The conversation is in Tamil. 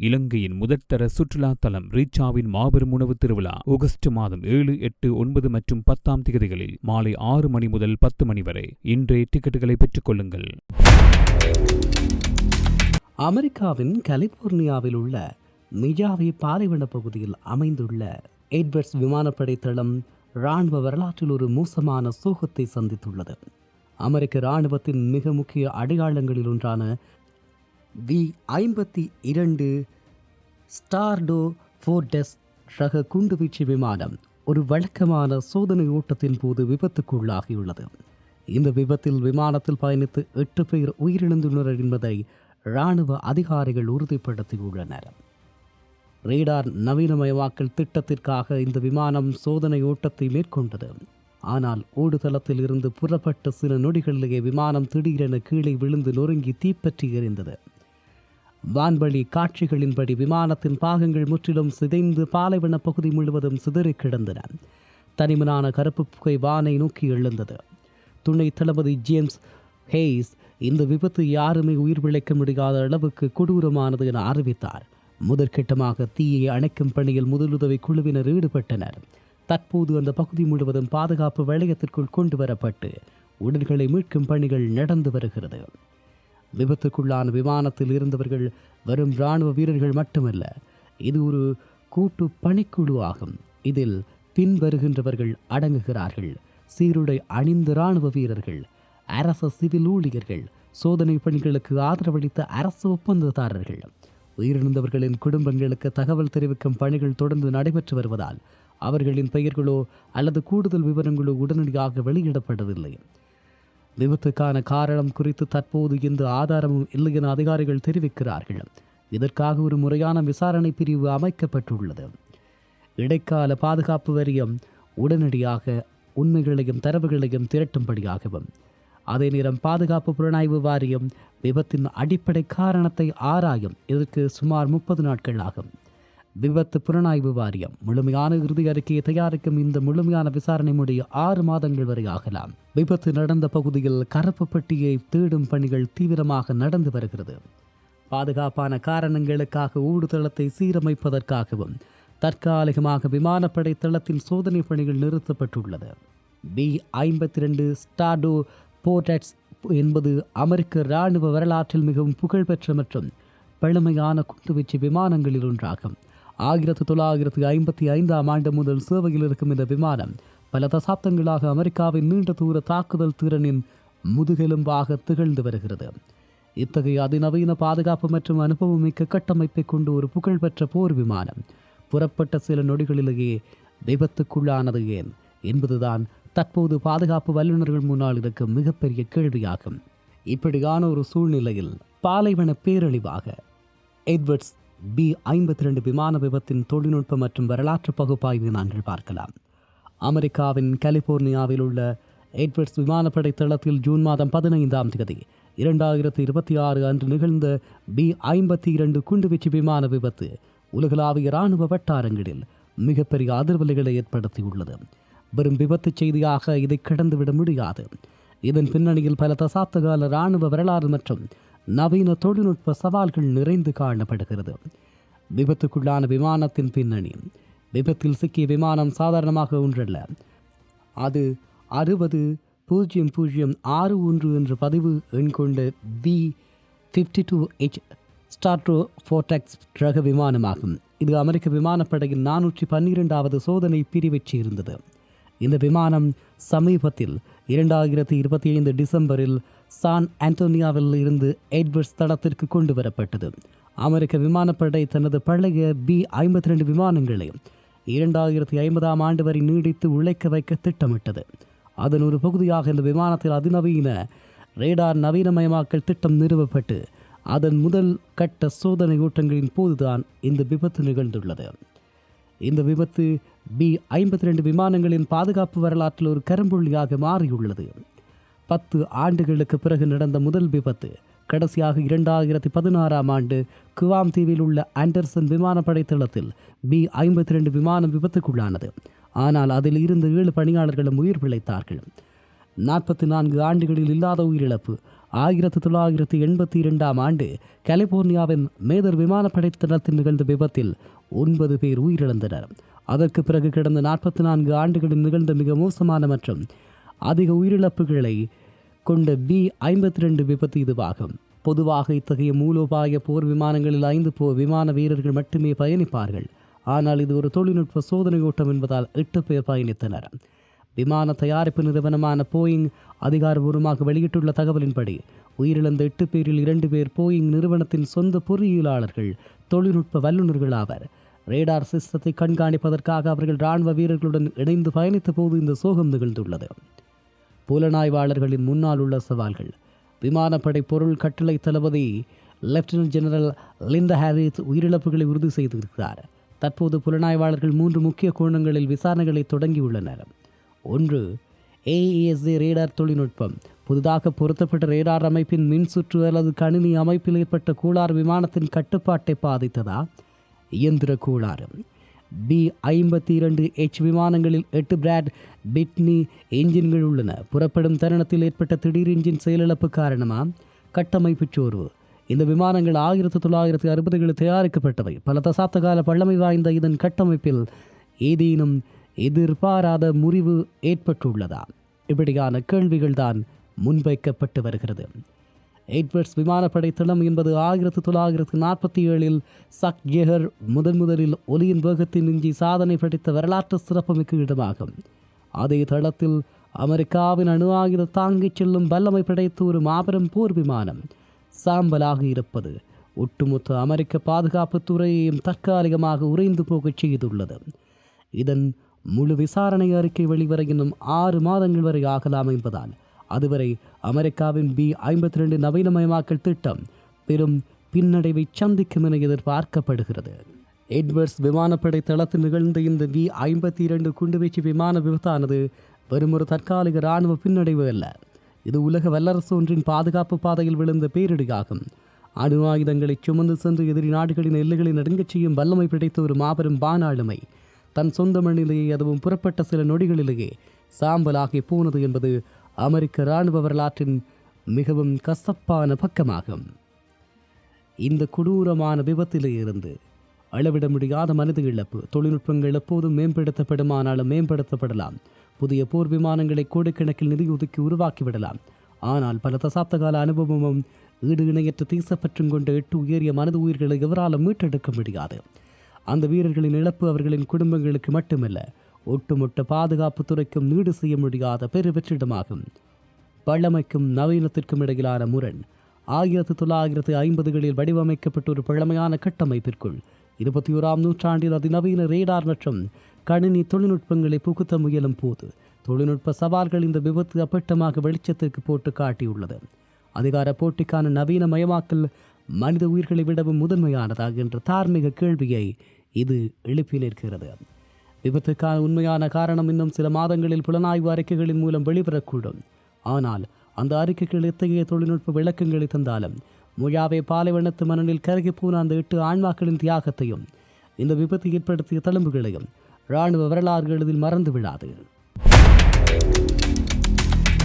இலங்கையின் முதற்தர சுற்றுலா தலம் ரீச்சாவின் மாபெரும் உணவு திருவிழா ஆகஸ்ட் மாதம் 7, 8, 9 மற்றும் 10 தேதிகளில் மாலை 6 மணி முதல் 10 மணி வரை. இன்றே டிக்கெட்டுகளை பெற்றுக் கொள்ளுங்கள். அமெரிக்காவின் கலிபோர்னியாவில் உள்ள மிஜாவே பாலைவன பகுதியில் அமைந்துள்ள எட்வர்ட்ஸ் விமானப்படை தளம் இராணுவ வரலாற்றில் ஒரு மோசமான சோகத்தை சந்தித்துள்ளது. அமெரிக்க இராணுவத்தின் மிக முக்கிய அடையாளங்களில் ஒன்றான V-52 ஸ்டார்டோ ஃபோர்டெஸ் ரக குண்டுவீச்சு விமானம் ஒரு வழக்கமான சோதனை ஓட்டத்தின் போது விபத்துக்குள்ளாகியுள்ளது. இந்த விபத்தில் விமானத்தில் பயணித்து 8 பேர் உயிரிழந்துள்ளனர் என்பதை இராணுவ அதிகாரிகள் உறுதிப்படுத்தியுள்ளனர். ரேடார் நவீனமயமாக்கல் திட்டத்திற்காக இந்த விமானம் சோதனை ஓட்டத்தை மேற்கொண்டது. ஆனால் ஓடுதளத்தில் இருந்து புறப்பட்ட சில நொடிகளிலேயே விமானம் திடீரென கீழே விழுந்து நொறுங்கி தீப்பற்றி எரிந்தது. வான்வழி காட்சிகளின்படி விமானத்தின் பாகங்கள் முற்றிலும் சிதைந்து பாலைவன பகுதி முழுவதும் சிதறி கிடந்தன. தனிமனான கருப்பு புகை வானை நோக்கி எழுந்தது. துணை தளபதி ஜேம்ஸ் ஹேய்ஸ் இந்த விபத்து யாருமே உயிர் பிழைக்க முடியாத அளவுக்கு கொடூரமானது என அறிவித்தார். முதற்கட்டமாக தீயை அணைக்கும் பணியில் முதலுதவி குழுவினர் ஈடுபட்டனர். தற்போது அந்த பகுதி முழுவதும் பாதுகாப்பு வளையத்திற்குள் கொண்டு வரப்பட்டு உடல்களை மீட்கும் பணிகள் நடந்து வருகிறது. விபத்துக்குள்ளான விமானத்தில் இருந்தவர்கள் வரும் இராணுவ வீரர்கள் மட்டுமல்ல, இது ஒரு கூட்டு பணிக்குழு ஆகும். இதில் பின்வருகின்றவர்கள் அடங்குகிறார்கள்: சீருடை அணிந்த இராணுவ வீரர்கள், அரச சிவில் ஊழியர்கள், சோதனை பணிகளுக்கு ஆதரவளித்த அரசு ஒப்பந்ததாரர்கள். உயிரிழந்தவர்களின் குடும்பங்களுக்கு தகவல் தெரிவிக்கும் பணிகள் தொடர்ந்து நடைபெற்று வருவதால் அவர்களின் பெயர்களோ அல்லது கூடுதல் விவரங்களோ உடனடியாக வெளியிடப்படவில்லை. விபத்துக்கான காரணம் குறித்து தற்போது எந்த ஆதாரமும் இல்லை என அதிகாரிகள் தெரிவிக்கிறார்கள். இதற்காக ஒரு முறையான விசாரணை பிரிவு அமைக்கப்பட்டுள்ளது. இடைக்கால பாதுகாப்பு வாரியம் உடனடியாக உண்மைகளையும் தரவுகளையும் திரட்டும்படியாகவும், அதே நேரம் பாதுகாப்பு புலனாய்வு வாரியம் விபத்தின் அடிப்படை காரணத்தை ஆராயும். இதற்கு சுமார் 30 நாட்கள் ஆகும். விபத்து புலனாய்வு வாரியம் முழுமையான இறுதி அறிக்கையை தயாரிக்கும். இந்த முழுமையான விசாரணை முடிய 6 மாதங்கள் வரை ஆகலாம். விபத்து நடந்த பகுதியில் கருப்பு பெட்டியை தேடும் பணிகள் தீவிரமாக நடந்து வருகிறது. பாதுகாப்பான காரணங்களுக்காக ஓடுதளத்தை சீரமைப்பதற்காகவும் தற்காலிகமாக விமானப்படை தளத்தின் சோதனை பணிகள் நிறுத்தப்பட்டுள்ளது. V-52 ஸ்டார்டோ ஃபோர்டெஸ் என்பது அமெரிக்க இராணுவ வரலாற்றில் மிகவும் புகழ்பெற்ற மற்றும் பழமையான குண்டுவீச்சு விமானங்களில் ஒன்றாகும். 1955 முதல் சேவையில் இருக்கும் இந்த விமானம் பல தசாப்தங்களாக அமெரிக்காவின் நீண்ட தூர தாக்குதல் திறனின் முதுகெலும்பாக திகழ்ந்து வருகிறது. இத்தகைய அதிநவீன பாதுகாப்பு மற்றும் அனுபவமிக்க கட்டமைப்பை கொண்டு ஒரு புகழ்பெற்ற போர் விமானம் புறப்பட்ட சில நொடிகளிலேயே விபத்துக்குள்ளானது ஏன் என்பதுதான் தற்போது பாதுகாப்பு வல்லுநர்கள் முன்னால் இருக்கும் மிகப்பெரிய கேள்வியாகும். இப்படியான ஒரு சூழ்நிலையில் பாலைவன பேரழிவாக எட்வர்ட்ஸ் V-52 விமான விபத்தின் தொழில்நுட்ப மற்றும் வரலாற்று பகுப்பாய்வை நாங்கள் பார்க்கலாம். அமெரிக்காவின் கலிபோர்னியாவில் உள்ள எட்வர்ட்ஸ் விமானப்படை தளத்தில் ஜூன் மாதம் 15 தேதி 2026 அன்று நிகழ்ந்த V-52 குண்டுவீச்சு விமான விபத்து உலகளாவிய இராணுவ வட்டாரங்களில் மிகப்பெரிய அதிர்வலைகளை ஏற்படுத்தியுள்ளது. வெறும் விபத்து செய்தியாக இதை கடந்துவிட முடியாது. இதன் பின்னணியில் பல தசாப்த கால இராணுவ வரலாறு மற்றும் நவீன தொழில்நுட்ப சவால்கள் நிறைந்து காணப்படுகிறது. விபத்துக்குள்ளான விமானத்தின் பின்னணி: விபத்தில் சிக்கிய விமானம் சாதாரணமாக ஒன்றல்ல. அது 60-0061 என்ற பதிவு எண் கொண்ட V-52H ஸ்டார்டோ ஃபோர்டெஸ் ரக விமானமாகும். இது அமெரிக்க விமானப்படையின் 412வது சோதனை பிரிவைச் சேர்ந்தது. இந்த விமானம் சமீபத்தில் 2025 டிசம்பரில் சான் ஆண்டோனியாவில் இருந்து எட்வர்ட்ஸ் தளத்திற்கு கொண்டு வரப்பட்டது. அமெரிக்க விமானப்படை தனது பழைய V-52 விமானங்களை 2050 வரை நீடித்து உழைக்க வைக்க திட்டமிட்டது. அதன் ஒரு பகுதியாக இந்த விமானத்தில் அதிநவீன ரேடார் நவீனமயமாக்கல் திட்டம் நிறுவப்பட்டு அதன் முதல் கட்ட சோதனை ஓட்டங்களின் போதுதான் இந்த விபத்து நிகழ்ந்துள்ளது. இந்த விபத்து V-52 விமானங்களின் பாதுகாப்பு வரலாற்றில் ஒரு கரும்புள்ளியாக மாறியுள்ளது. 10 ஆண்டுகளுக்கு பிறகு நடந்த முதல் விபத்து கடைசியாக 2016 குவாம் தீவில் உள்ள ஆண்டர்சன் விமானப்படை தளத்தில் V-52 விமானம் விபத்துக்குள்ளானது. ஆனால் அதில் இருந்த 7 பணியாளர்களும் உயிர் பிழைத்தார்கள். 44 ஆண்டுகளில் இல்லாத உயிரிழப்பு. 1982 ஆண்டு கலிபோர்னியாவின் மேதர் விமானப்படை தளத்தில் நிகழ்ந்த விபத்தில் 9 பேர் உயிரிழந்தனர். அதற்கு பிறகு கடந்த 44 ஆண்டுகளில் நிகழ்ந்த மிக மோசமான மற்றும் அதிக உயிரிழப்புகளை கொண்ட B-52 விபத்து இதுவாகும். பொதுவாக இத்தகைய மூலோபாய போர் விமானங்களில் 5 விமான வீரர்கள் மட்டுமே பயணிப்பார்கள். ஆனால் இது ஒரு தொழில்நுட்ப சோதனை ஓட்டம் என்பதால் 8 பேர் பயணித்தனர். விமான தயாரிப்பு நிறுவனமான போயிங் அதிகாரபூர்வமாக வெளியிட்டுள்ள தகவலின்படி உயிரிழந்த 8 பேரில் 2 பேர் போயிங் நிறுவனத்தின் சொந்த பொறியியலாளர்கள், தொழில்நுட்ப வல்லுநர்கள் ஆவர். ரேடார் சிஸ்டத்தை கண்காணிப்பதற்காக அவர்கள் இராணுவ வீரர்களுடன் இணைந்து பயணித்த போது இந்த சோகம் நிகழ்ந்துள்ளது. புலனாய்வாளர்களின் முன்னால் உள்ள சவால்கள். விமானப்படை பொருள் கட்டளை தளபதி லெப்டினன்ட் ஜெனரல் லிண்டா ஹாரிஸ் உயிரிழப்புகளை உறுதி செய்திருக்கிறார். தற்போது புலனாய்வாளர்கள் 3 முக்கிய கோணங்களில் விசாரணைகளை தொடங்கியுள்ளனர். 1. AESA ரேடார் தொழில்நுட்பம். புதிதாக பொருத்தப்பட்ட ரேடார் அமைப்பின் மின்சுற்று அல்லது கணினி அமைப்பில் ஏற்பட்ட கோளாறு விமானத்தின் கட்டுப்பாட்டை பாதித்ததா? இயந்திர கோளாறு. B-52H விமானங்களில் 8 பிராட் பிட்னி என்ஜின்கள் உள்ளன. புறப்படும் தருணத்தில் ஏற்பட்ட திடீர் என்ஜின் செயலிழப்பு காரணமா? கட்டமைப்பு சோர்வு. இந்த விமானங்கள் 1960களில் தயாரிக்கப்பட்டவை. பல தசாப்த கால பழமை வாய்ந்த இதன் கட்டமைப்பில் ஏதேனும் எதிர்பாராத முறிவு ஏற்பட்டுள்ளதா? இப்படியான கேள்விகள் தான் முன்வைக்கப்பட்டு வருகிறது. எட்வர்ட்ஸ் விமானப்படை தளம் என்பது 1947 சக் ஜெஹர் முதலில் ஒலியின் வேகத்தை மிஞ்சி சாதனை படைத்த வரலாற்று சிறப்புமிக்க இடமாகும். அதே தளத்தில் அமெரிக்காவின் அணு ஆயுத தாங்கிச் செல்லும் வல்லமை படைத்த ஒரு மாபெரும் போர் விமானம் சாம்பலாக இருப்பது ஒட்டுமொத்த அமெரிக்க பாதுகாப்பு துறையையும் தற்காலிகமாக உறைந்து போகச் செய்துள்ளது. இதன் முழு விசாரணை அறிக்கை வெளிவர இன்னும் 6 மாதங்கள் வரை ஆகலாம் என்பதால் அதுவரை அமெரிக்காவின் B-52 நவீனமயமாக்கல் திட்டம் பெரும் பின்னடைவை சந்திக்கும் என எதிர்பார்க்கப்படுகிறது. எட்வர்ட்ஸ் விமானப்படை தளத்தில் நிகழ்ந்த இந்த B-52 குண்டுவீச்சு விமான விபத்தானது வெறும் ஒரு தற்காலிக இராணுவ பின்னடைவு அல்ல. இது உலக வல்லரசு ஒன்றின் பாதுகாப்பு பாதையில் விழுந்த பேரிடியாகும். அணு ஆயுதங்களை சுமந்து சென்று எதிரி நாடுகளின் எல்லைகளை நடுங்கச் செய்யும் வல்லமை படைத்த ஒரு மாபெரும் வானாளுமை தன் சொந்த மண்ணிலேயே, அதுவும் புறப்பட்ட சில நொடிகளிலேயே சாம்பலாகி போனது என்பது அமெரிக்க இராணுவ வரலாற்றின் மிகவும் கசப்பான பக்கமாகும். இந்த கொடூரமான விபத்திலே இருந்து அளவிட முடியாத மனித இழப்பு. தொழில்நுட்பங்கள் எப்போதும் மேம்படுத்தப்படுமானாலும் மேம்படுத்தப்படலாம். புதிய போர் விமானங்களை கோடிக்கணக்கில் நிதி ஒதுக்கி உருவாக்கிவிடலாம். ஆனால் பல தசாப்த கால அனுபவமும் ஈடு இணையற்ற தேசப்பற்றும் கொண்ட 8 உயரிய மனித உயிர்களை எவராலும் மீட்டெடுக்க முடியாது. அந்த வீரர்களின் இழப்பு அவர்களின் குடும்பங்களுக்கு மட்டுமல்ல, ஒட்டுமொத்த பாதுகாப்பு துறைக்கும் நீடு செய்ய முடியாத பெருவெற்றிடமாகும். பழமைக்கும் நவீனத்திற்கும் இடையிலான முரண். 1950களில் வடிவமைக்கப்பட்ட ஒரு பழமையான கட்டமைப்பிற்குள் 21ஆம் நூற்றாண்டில் அதிநவீன ரேடார் மற்றும் கணினி தொழில்நுட்பங்களை புகுத்த முயலும் போது தொழில்நுட்ப சவால்கள் இந்த விபத்து அப்பட்டமாக வெளிச்சத்திற்கு போட்டு காட்டியுள்ளது. அதிகார போட்டிக்கான நவீனமயமாக்கல் மனித உயிர்களை விடவும் முதன்மையானதாக என்ற தார்மீக கேள்வியை இது எழுப்பி நிற்கிறது. விபத்துக்கான உண்மையான காரணம் இன்னும் சில மாதங்களில் புலனாய்வு அறிக்கைகளின் மூலம் வெளிவரக்கூடும். ஆனால் அந்த அறிக்கைகள் எத்தகைய தொழில்நுட்ப விளக்கங்களை தந்தாலும் முழாவே பாலைவனத்து மணலில் கருகி போன அந்த 8 ஆன்மாக்களின் தியாகத்தையும் இந்த விபத்து ஏற்படுத்திய தழும்புகளையும் இராணுவ வரலாறுகளில் மறந்து விடாது.